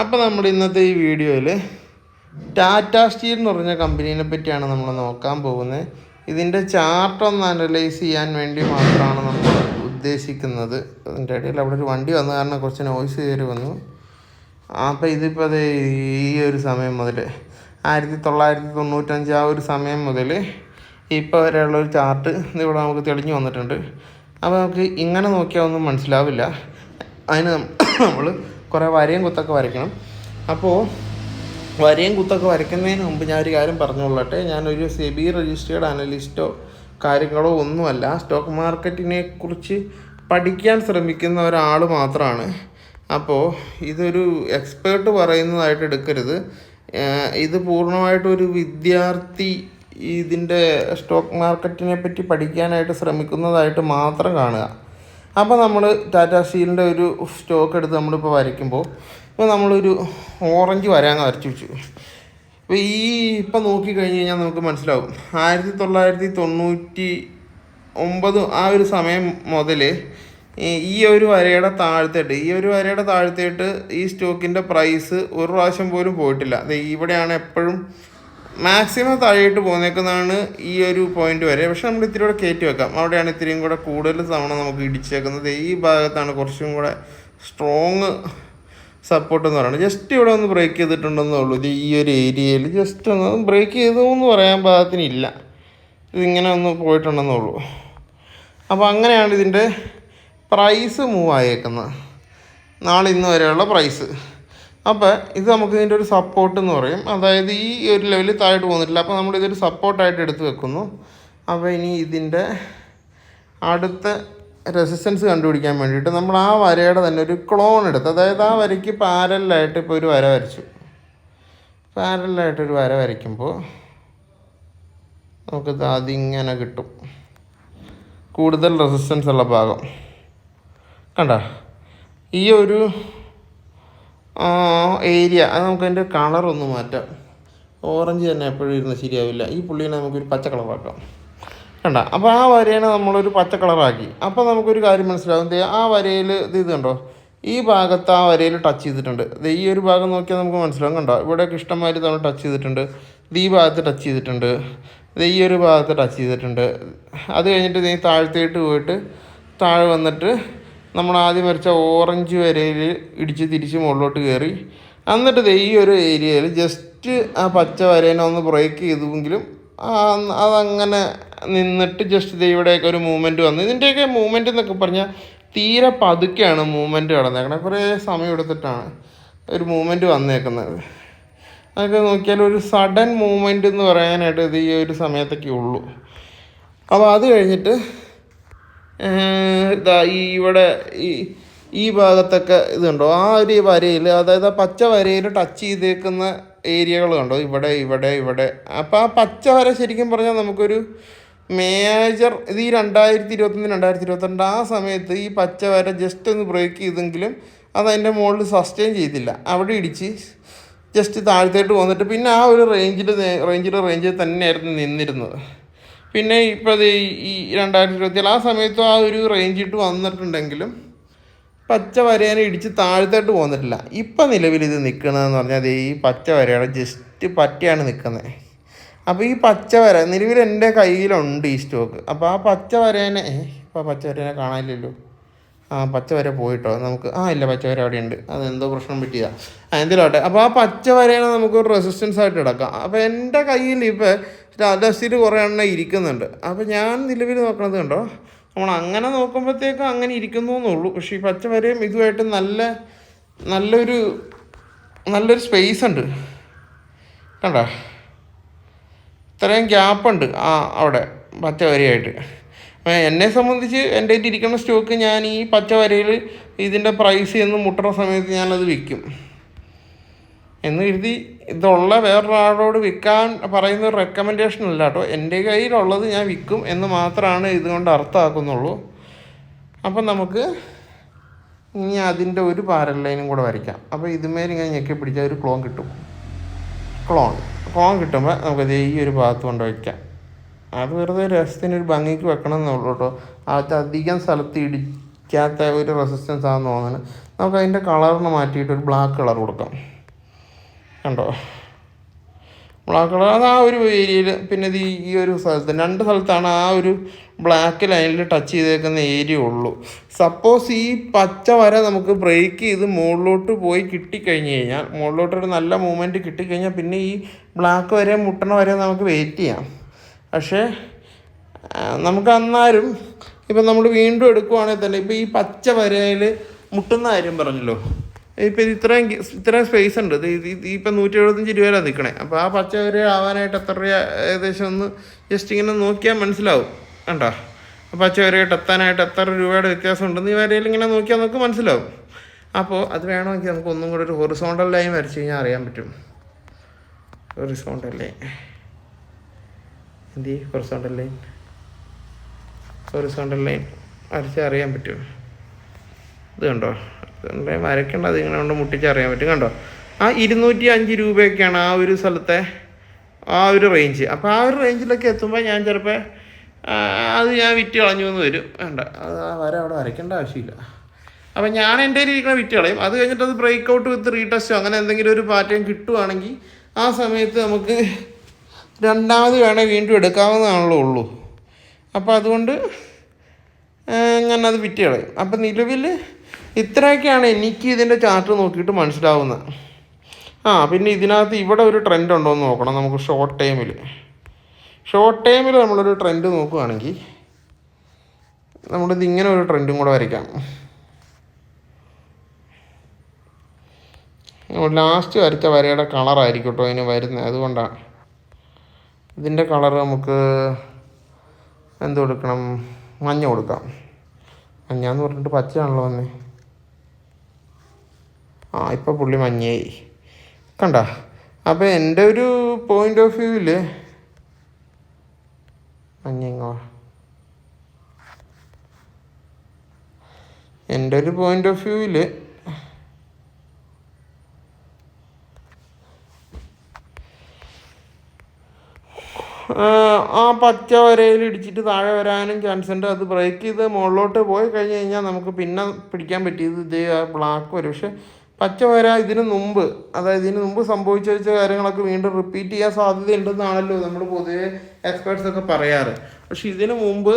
അപ്പോൾ നമ്മൾ ഇന്നത്തെ ഈ വീഡിയോയിൽ ടാറ്റ സ്റ്റീൽ എന്ന് പറഞ്ഞ കമ്പനീനെ പറ്റിയാണ് നമ്മൾ നോക്കാൻ പോകുന്നത്. ഇതിൻ്റെ ചാർട്ട് ഒന്ന് അനലൈസ് ചെയ്യാൻ വേണ്ടി മാത്രമാണ് നമ്മൾ ഉദ്ദേശിക്കുന്നത്. അതിൻ്റെ ഇടയിൽ അവിടെ ഒരു വണ്ടി വന്ന കാരണം കുറച്ച് നോയ്സ് കയറി വന്നു. അപ്പോൾ ഇതിപ്പോൾ അത് ഈ ഒരു സമയം മുതൽ 1995 ആ ഒരു സമയം മുതൽ ഇപ്പോൾ വരെയുള്ളൊരു ചാർട്ട് ഇവിടെ നമുക്ക് തെളിഞ്ഞു വന്നിട്ടുണ്ട്. അപ്പോൾ നമുക്ക് ഇങ്ങനെ നോക്കിയാൽ ഒന്നും മനസ്സിലാവില്ല. അതിന് നമ്മൾ കുറേ വരയും കുത്തൊക്കെ വരയ്ക്കണം. അപ്പോൾ വരയും കുത്തൊക്കെ വരയ്ക്കുന്നതിന് മുമ്പ് ഞാനൊരു കാര്യം പറഞ്ഞുകൊള്ളട്ടെ. ഞാനൊരു സെബി രജിസ്റ്റേർഡ് അനലിസ്റ്റോ കാര്യങ്ങളോ ഒന്നുമല്ല. സ്റ്റോക്ക് മാർക്കറ്റിനെ കുറിച്ച് പഠിക്കാൻ ശ്രമിക്കുന്ന ഒരാൾ മാത്രമാണ്. അപ്പോൾ ഇതൊരു എക്സ്പേർട്ട് പറയുന്നതായിട്ട് എടുക്കരുത്. ഇത് പൂർണ്ണമായിട്ടൊരു വിദ്യാർത്ഥി ഇതിൻ്റെ സ്റ്റോക്ക് മാർക്കറ്റിനെ പറ്റി പഠിക്കാനായിട്ട് ശ്രമിക്കുന്നതായിട്ട് മാത്രം കാണുക. അപ്പോൾ നമ്മൾ ടാറ്റ സ്റ്റീലിൻ്റെ ഒരു സ്റ്റോക്ക് എടുത്ത് നമ്മളിപ്പോൾ വരയ്ക്കുമ്പോൾ ഇപ്പോൾ നമ്മളൊരു ഓറഞ്ച് വരാങ്ങ് വരച്ചു വെച്ചു. അപ്പോൾ ഇപ്പം നോക്കിക്കഴിഞ്ഞ് കഴിഞ്ഞാൽ നമുക്ക് മനസ്സിലാവും 1999 ആ ഒരു സമയം മുതൽ ഈ ഒരു വരയുടെ താഴത്തേട്ട് ഈ സ്റ്റോക്കിൻ്റെ പ്രൈസ് ഒരു പ്രാവശ്യം പോലും പോയിട്ടില്ല. അത് ഇവിടെയാണ് എപ്പോഴും മാക്സിമം താഴെയിട്ട് പോന്നേക്കുന്നതാണ് ഈ ഒരു പോയിന്റ് വരെ. പക്ഷെ നമ്മൾ ഇത്തിരി കൂടെ കയറ്റി വെക്കാം. അവിടെയാണ് ഇത്തിരിയും കൂടെ കൂടുതൽ തവണ നമുക്ക് ഇടിച്ചേക്കുന്നത്. ഈ ഭാഗത്താണ് കുറച്ചും കൂടെ സ്ട്രോങ് സപ്പോർട്ട് എന്ന് പറയുന്നത്. ജസ്റ്റ് ഇവിടെ ഒന്ന് ബ്രേക്ക് ചെയ്തിട്ടുണ്ടെന്നേ ഉള്ളൂ. ഇത് ഈ ഒരു ഏരിയയിൽ ജസ്റ്റ് ഒന്ന് ബ്രേക്ക് ചെയ്തു എന്ന് പറയാൻ പാകത്തിനില്ല. ഇതിങ്ങനെ ഒന്ന് പോയിട്ടുണ്ടെന്നേ ഉള്ളൂ. അപ്പോൾ അങ്ങനെയാണ് ഇതിൻ്റെ പ്രൈസ് മൂവ് ആയേക്കുന്നത്, നാളെ ഇന്ന് വരെയുള്ള പ്രൈസ്. അപ്പോൾ ഇത് നമുക്ക് ഇതിൻ്റെ ഒരു സപ്പോർട്ട് എന്ന് പറയും. അതായത് ഈ ഒരു ലെവലിൽ താഴോട്ട് പോകുന്നില്ല. അപ്പോൾ നമ്മളിതൊരു സപ്പോർട്ടായിട്ട് എടുത്ത് വെക്കുന്നു. അപ്പോൾ ഇനി ഇതിൻ്റെ അടുത്ത റെസിസ്റ്റൻസ് കണ്ടുപിടിക്കാൻ വേണ്ടിയിട്ട് നമ്മൾ ആ വരയുടെ തന്നെ ഒരു ക്ലോൺ എടുത്ത്, അതായത് ആ വരയ്ക്ക് പാരലായിട്ട് ഇപ്പോൾ ഒരു വര വരച്ചു. പാരലായിട്ടൊരു വര വരയ്ക്കുമ്പോൾ നമുക്കിത് അതിങ്ങനെ കിട്ടും. കൂടുതൽ റെസിസ്റ്റൻസ് ഉള്ള ഭാഗം കണ്ട ഈ ഒരു ഏരിയ. അത് നമുക്ക് അതിൻ്റെ കളറൊന്ന് മാറ്റാം. ഓറഞ്ച് തന്നെ എപ്പോഴും ഇരുന്ന് ശരിയാവില്ല. ഈ പുള്ളീനെ നമുക്കൊരു പച്ച കളറാക്കാം. കണ്ട അപ്പോൾ ആ വരേനെ നമ്മളൊരു പച്ച കളറാക്കി. അപ്പോൾ നമുക്കൊരു കാര്യം മനസ്സിലാകും. ആ വരയിൽ ഇത് കണ്ടോ, ഈ ഭാഗത്ത് ആ വരയിൽ ടച്ച് ചെയ്തിട്ടുണ്ട്. ഈ ഒരു ഭാഗം നോക്കിയാൽ നമുക്ക് മനസ്സിലാകും. കണ്ടോ ഇവിടെയൊക്കെ ഇഷ്ടംമാതിരി തവണ ടച്ച് ചെയ്തിട്ടുണ്ട്. ഈ ഭാഗത്ത് ടച്ച് ചെയ്തിട്ടുണ്ട്. ഈ ഒരു ഭാഗത്ത് ടച്ച് ചെയ്തിട്ടുണ്ട്. അത് കഴിഞ്ഞിട്ട് ഈ താഴത്തേട്ട് പോയിട്ട് താഴെ വന്നിട്ട് നമ്മൾ ആദ്യം വരച്ച ഓറഞ്ച് വരയിൽ ഇടിച്ച് തിരിച്ച് മുകളിലോട്ട് കയറി. എന്നിട്ട് ഈ ഒരു ഏരിയയിൽ ജസ്റ്റ് ആ പച്ച വരേനെ ഒന്ന് ബ്രേക്ക് ചെയ്തുവെങ്കിലും അതങ്ങനെ നിന്നിട്ട് ജസ്റ്റ് ഇവിടെയൊക്കെ ഒരു മൂവ്മെൻറ്റ് വന്നു. ഇതിൻ്റെയൊക്കെ മൂവ്മെൻറ്റ് എന്നൊക്കെ പറഞ്ഞാൽ തീരെ പതുക്കെയാണ് മൂവ്മെൻറ്റ് കടന്നേക്കണത്. കുറേ സമയം എടുത്തിട്ടാണ് ഒരു മൂവ്മെൻറ്റ് വന്നേക്കുന്നത്. അതൊക്കെ നോക്കിയാൽ ഒരു സഡൻ മൂവ്മെൻറ്റ് എന്ന് പറയാനായിട്ട് ഇത് ഈ ഒരു സമയത്തൊക്കെ ഉള്ളൂ. അപ്പോൾ അത് കഴിഞ്ഞിട്ട് ഇവിടെ ഈ ഭാഗത്തൊക്കെ ഇതുണ്ടോ, ആ ഒരു വരയിൽ, അതായത് ആ പച്ച വരയിൽ ടച്ച് ചെയ്തേക്കുന്ന ഏരിയകൾ കണ്ടോ, ഇവിടെ. അപ്പോൾ ആ പച്ച വര ശരിക്കും പറഞ്ഞാൽ നമുക്കൊരു മേജർ, ഇത് ഈ 2021 2022 ആ സമയത്ത് ഈ പച്ച വര ജസ്റ്റ് ഒന്ന് ബ്രേക്ക് ചെയ്തെങ്കിലും അതതിൻ്റെ മുകളിൽ സസ്റ്റെയിൻ ചെയ്തില്ല. അവിടെ ഇടിച്ച് ജസ്റ്റ് താഴത്തേട്ട് വന്നിട്ട് പിന്നെ ആ ഒരു റേഞ്ചിൽ തന്നെയായിരുന്നു നിന്നിരുന്നത്. പിന്നെ ഇപ്പോൾ അത് ഈ 2027 ആ സമയത്തും ആ ഒരു റേഞ്ചിട്ട് വന്നിട്ടുണ്ടെങ്കിലും പച്ച വരേനെ ഇടിച്ച് താഴത്തോട്ട് പോന്നിട്ടില്ല. ഇപ്പം നിലവിൽ ഇത് നിൽക്കുന്നതെന്ന് പറഞ്ഞാൽ ഈ പച്ച വരയുടെ ജസ്റ്റ് പറ്റിയാണ് നിൽക്കുന്നത്. അപ്പോൾ ഈ പച്ച വര നിലവിൽ എൻ്റെ കയ്യിലുണ്ട് ഈ സ്റ്റോക്ക്. അപ്പോൾ ആ പച്ച വരേനെ ഇപ്പോൾ പച്ച വരേനെ കാണാനില്ലല്ലോ. പച്ച വര പോയിട്ടോ നമുക്ക്. ഇല്ല, പച്ച വര അവിടെ ഉണ്ട്. അതെന്തോ പ്രശ്നം പറ്റിയതാണ്. എന്തിലോട്ടെ. അപ്പോൾ ആ പച്ച വരേനെ നമുക്കൊരു റെസിസ്റ്റൻസ് ആയിട്ട് എടുക്കാം. അപ്പോൾ എൻ്റെ കയ്യിൽ ഇപ്പോൾ ടാറ്റ സ്റ്റീൽ കുറേ എണ്ണം ഇരിക്കുന്നുണ്ട്. അപ്പോൾ ഞാൻ നിലവിൽ നോക്കണത് കണ്ടോ, നമ്മൾ അങ്ങനെ നോക്കുമ്പോഴത്തേക്കും അങ്ങനെ ഇരിക്കുന്നു എന്നുള്ളൂ. പക്ഷേ ഈ പച്ച വരയും ഇതുമായിട്ട് നല്ലൊരു സ്പേസ് ഉണ്ട്. കണ്ടോ, ഇത്രയും ഗ്യാപ്പുണ്ട് അവിടെ പച്ച വരയായിട്ട്. എന്നെ സംബന്ധിച്ച് എൻ്റെ കയ്യിൽ ഇരിക്കുന്ന സ്റ്റോക്ക് ഞാൻ ഈ പച്ച വരയിൽ ഇതിൻ്റെ പ്രൈസ് എന്ന് മുട്ടുന്ന സമയത്ത് ഞാനത് വിൽക്കും എന്ന് കരുതി ഇതുള്ള വേറൊരാളോട് വിൽക്കാൻ പറയുന്ന ഒരു റെക്കമെൻഡേഷൻ അല്ല കേട്ടോ. എൻ്റെ കയ്യിലുള്ളത് ഞാൻ വിൽക്കും എന്ന് മാത്രമാണ് ഇതുകൊണ്ട് അർത്ഥമാക്കുന്നുള്ളൂ. അപ്പം നമുക്ക് ഇനി അതിൻ്റെ ഒരു പാരൽ ലൈനും കൂടെ വരയ്ക്കാം. അപ്പോൾ ഇതുമേൽ ഇങ്ങനെ ഞെക്കി പിടിച്ചാൽ ഒരു ക്ലോൺ കിട്ടും. ക്ലോൺ കിട്ടുമ്പോൾ നമുക്കത് ഈ ഒരു ഭാഗത്ത് കൊണ്ട് വയ്ക്കാം. അത് വെറുതെ രസത്തിനൊരു ഭംഗിക്ക് വെക്കണം എന്നുള്ളൂ കേട്ടോ. അത് അധികം സ്ഥലത്ത് ഇടിക്കാത്ത ഒരു റെസിസ്റ്റൻസ് ആണെന്ന് തോന്നുന്നത്. നമുക്ക് അതിൻ്റെ കളറിന് മാറ്റിയിട്ട് ഒരു ബ്ലാക്ക് കളർ കൊടുക്കാം. കണ്ടോ, ബ്ലാക്ക് കളർ. അത് ആ ഒരു ഏരിയയിൽ, പിന്നെ ഇത് ഈ ഒരു സ്ഥലത്ത്, 2 സ്ഥലത്താണ് ആ ഒരു ബ്ലാക്ക് ലൈനിൽ ടച്ച് ചെയ്തേക്കുന്ന ഏരിയ ഉള്ളൂ. സപ്പോസ് ഈ പച്ച വര നമുക്ക് ബ്രേക്ക് ചെയ്ത് മുകളിലോട്ട് പോയി കിട്ടിക്കഴിഞ്ഞ് കഴിഞ്ഞാൽ, മുകളിലോട്ടൊരു നല്ല മൂവ്മെൻറ്റ് കിട്ടിക്കഴിഞ്ഞാൽ പിന്നെ ഈ ബ്ലാക്ക് വരെ മുട്ടണ വരെ നമുക്ക് വെയിറ്റ് ചെയ്യാം. പക്ഷേ നമുക്ക് അന്നാലും ഇപ്പം നമ്മൾ വീണ്ടും എടുക്കുവാണെങ്കിൽ തന്നെ ഇപ്പം ഈ പച്ച വരയിൽ മുട്ടുന്ന കാര്യം പറഞ്ഞല്ലോ, ഇപ്പം ഇത് ഇത്രയും സ്പേസ് ഉണ്ട്. ഇപ്പം 175 രൂപയിലാണ് നിൽക്കണേ. അപ്പോൾ ആ പച്ച വര ആവാനായിട്ട് എത്ര രൂപ ഏകദേശം ഒന്ന് ജസ്റ്റ് ഇങ്ങനെ നോക്കിയാൽ മനസ്സിലാവും. കണ്ടോ, പച്ച വരയായിട്ട് എത്താനായിട്ട് എത്ര രൂപയുടെ വ്യത്യാസം ഉണ്ടെന്ന് ഈ വരയിൽ ഇങ്ങനെ നോക്കിയാൽ നമുക്ക് മനസ്സിലാവും. അപ്പോൾ അത് വേണമെങ്കിൽ നമുക്ക് ഒന്നും കൂടെ ഒരു ഹൊറിസോണ്ടൽ ലൈൻ വരച്ച് കഴിഞ്ഞാൽ അറിയാൻ പറ്റും. ഹൊറിസോണ്ടൽ ലൈൻ ഹൊറിസോണ്ടൽ ലൈൻ വരച്ചാൽ അറിയാൻ പറ്റും. ഇത് കണ്ടോ, വരയ്ക്കേണ്ട, അത് ഇങ്ങനെ കൊണ്ട് മുട്ടിച്ചറിയാൻ പറ്റും. കണ്ടോ, ആ 205 രൂപയൊക്കെയാണ് ആ ഒരു സ്ഥലത്തെ ആ ഒരു റേഞ്ച്. അപ്പോൾ ആ ഒരു റേഞ്ചിലൊക്കെ എത്തുമ്പോൾ ഞാൻ ചിലപ്പോൾ അത് ഞാൻ വിറ്റ് കളഞ്ഞു എന്ന് വരും. വേണ്ട, അത് ആ വര അവിടെ വരയ്ക്കേണ്ട ആവശ്യമില്ല. അപ്പം ഞാൻ എൻ്റെ ഇരിക്കുന്ന വിറ്റ് കളയും. അത് കഴിഞ്ഞിട്ട് അത് ബ്രേക്ക് ഔട്ട് വിത്ത് റീടെസ്റ്റോ അങ്ങനെ എന്തെങ്കിലും ഒരു പാറ്റേൺ കിട്ടുവാണെങ്കിൽ ആ സമയത്ത് നമുക്ക് രണ്ടാമത് വേണേൽ വീണ്ടും എടുക്കാവുന്നതാണല്ലോ ഉള്ളൂ. അപ്പോൾ അതുകൊണ്ട് ഞാനത് വിറ്റ് കളയും. അപ്പം നിലവിൽ ഇത്രയൊക്കെയാണ് എനിക്ക് ഇതിൻ്റെ ചാർട്ട് നോക്കിയിട്ട് മനസ്സിലാവുന്നത്. പിന്നെ ഇതിനകത്ത് ഇവിടെ ഒരു ട്രെൻഡ് ഉണ്ടോ എന്ന് നോക്കണം നമുക്ക്. ഷോർട്ട് ടൈമിൽ നമ്മളൊരു ട്രെൻഡ് നോക്കുകയാണെങ്കിൽ നമ്മളിത് ഇങ്ങനെ ഒരു ട്രെൻഡും കൂടെ വരയ്ക്കാം. ലാസ്റ്റ് വരച്ച വരയുടെ കളറായിരിക്കും കേട്ടോ അതിന് വരുന്നത്. അതുകൊണ്ടാണ് ഇതിൻ്റെ കളർ നമുക്ക് എന്ത് കൊടുക്കണം, മഞ്ഞ കൊടുക്കാം. മഞ്ഞാന്ന് പറഞ്ഞിട്ട് പച്ചയാണല്ലോ വന്നേ. ഇപ്പോൾ പുള്ളി മഞ്ഞയായി. കണ്ട, അപ്പോൾ എൻ്റെ ഒരു പോയിൻ്റ് ഓഫ് വ്യൂവിൽ ആ പച്ച വരയിൽ ഇടിച്ചിട്ട് താഴെ വരാനും ചാൻസ് ഉണ്ട്. അത് ബ്രേക്ക് ചെയ്ത് മുകളിലോട്ട് പോയി കഴിഞ്ഞ് കഴിഞ്ഞാൽ നമുക്ക് പിന്നെ പിടിക്കാൻ പറ്റിയത് ഇത് ആ ബ്ലാക്ക് വരും. പക്ഷെ പച്ച വര ഇതിന് മുമ്പ് സംഭവിച്ച കാര്യങ്ങളൊക്കെ വീണ്ടും റിപ്പീറ്റ് ചെയ്യാൻ സാധ്യതയുണ്ടെന്നാണല്ലോ നമ്മൾ പൊതുവെ എക്സ്പേർട്സൊക്കെ പറയാറ്. പക്ഷെ ഇതിനു മുമ്പ്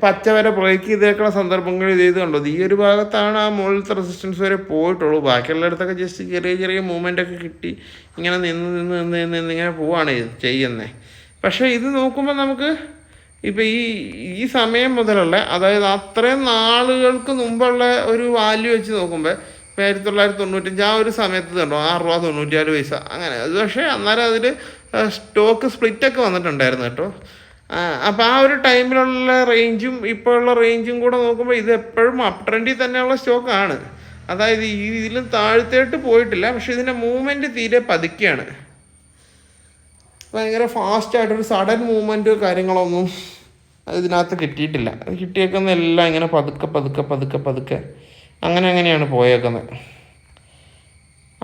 പച്ച വര ബ്രേക്ക് ചെയ്തേക്കുന്ന സന്ദർഭങ്ങൾ ഇത് കണ്ടോ, ഈ ഒരു ഭാഗത്താണ് ആ മുകളിലത്തെ റെസിസ്റ്റൻസ് വരെ പോയിട്ടുള്ളൂ. ബാക്കിയുള്ളിടത്തൊക്കെ ജസ്റ്റ് ചെറിയ മൂവ്മെൻ്റൊക്കെ കിട്ടി ഇങ്ങനെ നിന്ന് ഇങ്ങനെ പോവാണ് ചെയ്യുന്നത്. പക്ഷേ ഇത് നോക്കുമ്പോൾ നമുക്ക് ഇപ്പം ഈ സമയം മുതലുള്ള, അതായത് അത്രയും നാളുകൾക്ക് മുമ്പുള്ള ഒരു വാല്യൂ വെച്ച് നോക്കുമ്പോൾ 1995 ആ ഒരു സമയത്ത് കണ്ടോ 6.94 അങ്ങനെ. അത് പക്ഷേ അന്നേരം അതിൽ സ്റ്റോക്ക് സ്പ്ലിറ്റൊക്കെ വന്നിട്ടുണ്ടായിരുന്നു കേട്ടോ. അപ്പോൾ ആ ഒരു ടൈമിലുള്ള റേഞ്ചും ഇപ്പോഴുള്ള റേഞ്ചും കൂടെ നോക്കുമ്പോൾ ഇത് എപ്പോഴും അപ് ട്രെൻഡിൽ തന്നെയുള്ള സ്റ്റോക്കാണ്. അതായത് ഇതിലും താഴത്തേട്ട് പോയിട്ടില്ല. പക്ഷെ ഇതിൻ്റെ മൂവ്മെൻറ്റ് തീരെ പതുക്കെയാണ്. ഭയങ്കര ഫാസ്റ്റായിട്ടൊരു സഡൻ മൂവ്മെൻറ്റ് കാര്യങ്ങളൊന്നും ഇതിനകത്ത് കിട്ടിയിട്ടില്ല. കിട്ടിയേക്കുന്ന എല്ലാം ഇങ്ങനെ പതുക്കെ അങ്ങനെയാണ് പോയേക്കുന്നത്.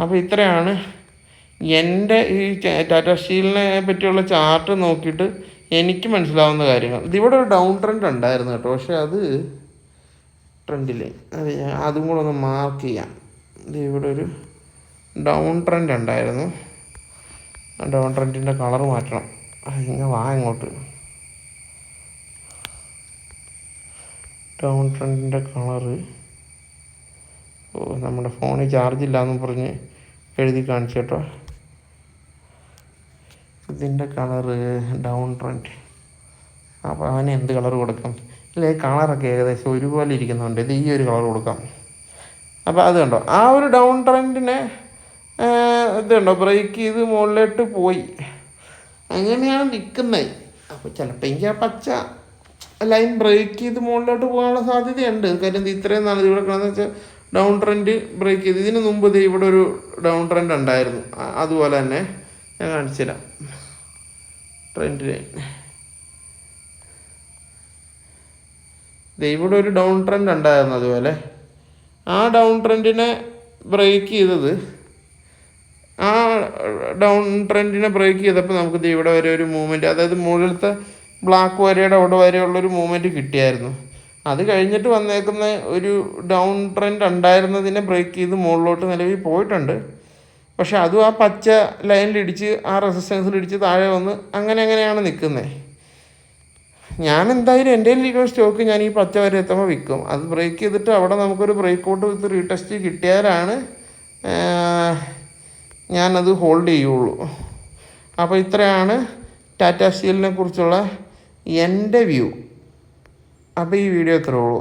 അപ്പോൾ ഇത്രയാണ് എൻ്റെ ഈ ടാറ്റാ സ്റ്റീലിനെ പറ്റിയുള്ള ചാർട്ട് നോക്കിയിട്ട് എനിക്ക് മനസ്സിലാവുന്ന കാര്യങ്ങൾ. ഇതിവിടെ ഒരു ഡൗൺ ട്രെൻഡ് ഉണ്ടായിരുന്നു കേട്ടോ. പക്ഷെ അത് ട്രെൻഡില്ലേ, അതും കൂടെ ഒന്ന് മാർക്ക് ചെയ്യാം. ഇവിടെ ഒരു ഡൗൺ ട്രെൻഡ് ഉണ്ടായിരുന്നു. ആ ഡൗൺ ട്രെൻഡിൻ്റെ കളർ മാറ്റണം. ഇങ്ങനെ ഇങ്ങോട്ട് ഡൗൺ ട്രെൻഡിൻ്റെ കളറ്. നമ്മുടെ ഫോണിൽ ചാർജ് ഇല്ലയെന്നും പറഞ്ഞ് എഴുതി കാണിച്ചു കേട്ടോ. ഇതിൻ്റെ കളറ് ഡൗൺ ട്രെൻഡ്. അപ്പോൾ അവന് എന്ത് കളർ കൊടുക്കാം? അല്ലേ, കളറൊക്കെ ഏകദേശം ഒരുപോലെ ഇരിക്കുന്നുണ്ട്. ഇത് ഈ ഒരു കളർ കൊടുക്കാം. അപ്പോൾ അത് കണ്ടോ, ആ ഒരു ഡൗൺ ട്രെൻഡിനെ ഇതുണ്ടോ ബ്രേക്ക് ചെയ്ത് മുകളിലോട്ട് പോയി. അങ്ങനെയാണ് നിൽക്കുന്നത്. അപ്പോൾ ചിലപ്പോൾ എനിക്ക് ആ പച്ച ലൈൻ ബ്രേക്ക് ചെയ്ത് മുകളിലോട്ട് പോകാനുള്ള സാധ്യതയുണ്ട്. കാര്യം ഇത്രയും നാൾ ഇവിടെ കിടന്ന് വെച്ചാൽ ഡൗൺ ട്രെൻഡ് ബ്രേക്ക് ചെയ്ത്. ഇതിന് മുമ്പ് ഇവിടെ ഒരു ഡൗൺ ട്രെൻഡ് ഉണ്ടായിരുന്നു. അതുപോലെ തന്നെ ഞാൻ കാണിച്ചുതരാം. ട്രെൻഡ് ലൈൻ ഇവിടെ ഒരു ഡൗൺ ട്രെൻഡ് ഉണ്ടായിരുന്നു. അതുപോലെ ആ ഡൗൺ ട്രെൻഡിനെ ബ്രേക്ക് ചെയ്തത്, ആ ഡൗൺ ട്രെൻഡിനെ ബ്രേക്ക് ചെയ്തപ്പോൾ നമുക്ക് ഇവിടെ വരെ ഒരു മൂവ്മെൻറ്റ്, അതായത് മുകളിലത്തെ ബ്ലാക്ക് വരയുടെ അവിടെ വരെയുള്ളൊരു മൂവ്മെൻറ്റ് കിട്ടിയായിരുന്നു. അത് കഴിഞ്ഞിട്ട് വന്നേക്കുന്ന ഒരു ഡൗൺ ട്രെൻഡ് ഉണ്ടായിരുന്നതിനെ ബ്രേക്ക് ചെയ്ത് മുകളിലോട്ട് നിലവിൽ പോയിട്ടുണ്ട്. പക്ഷെ അതും ആ പച്ച ലൈനിലിടിച്ച് ആ റെസിസ്റ്റൻസിലിടിച്ച് താഴെ വന്ന് അങ്ങനെയാണ് നിൽക്കുന്നത്. ഞാൻ എന്തായാലും എൻ്റെ കയ്യിലിരിക്കുന്ന സ്റ്റോക്ക് ഞാൻ ഈ പച്ച വരെ എത്തുമ്പോൾ വിൽക്കും. അത് ബ്രേക്ക് ചെയ്തിട്ട് അവിടെ നമുക്കൊരു ബ്രേക്ക് ഔട്ട് വിത്ത് റീടെസ്റ്റ് കിട്ടിയാലാണ് ഞാനത് ഹോൾഡ് ചെയ്യുള്ളൂ. അപ്പോൾ ഇത്രയാണ് ടാറ്റ സ്റ്റീലിനെ കുറിച്ചുള്ള എൻ്റെ വ്യൂ. അപ്പോൾ ഈ വീഡിയോ ഇത്രയേ ഉള്ളൂ.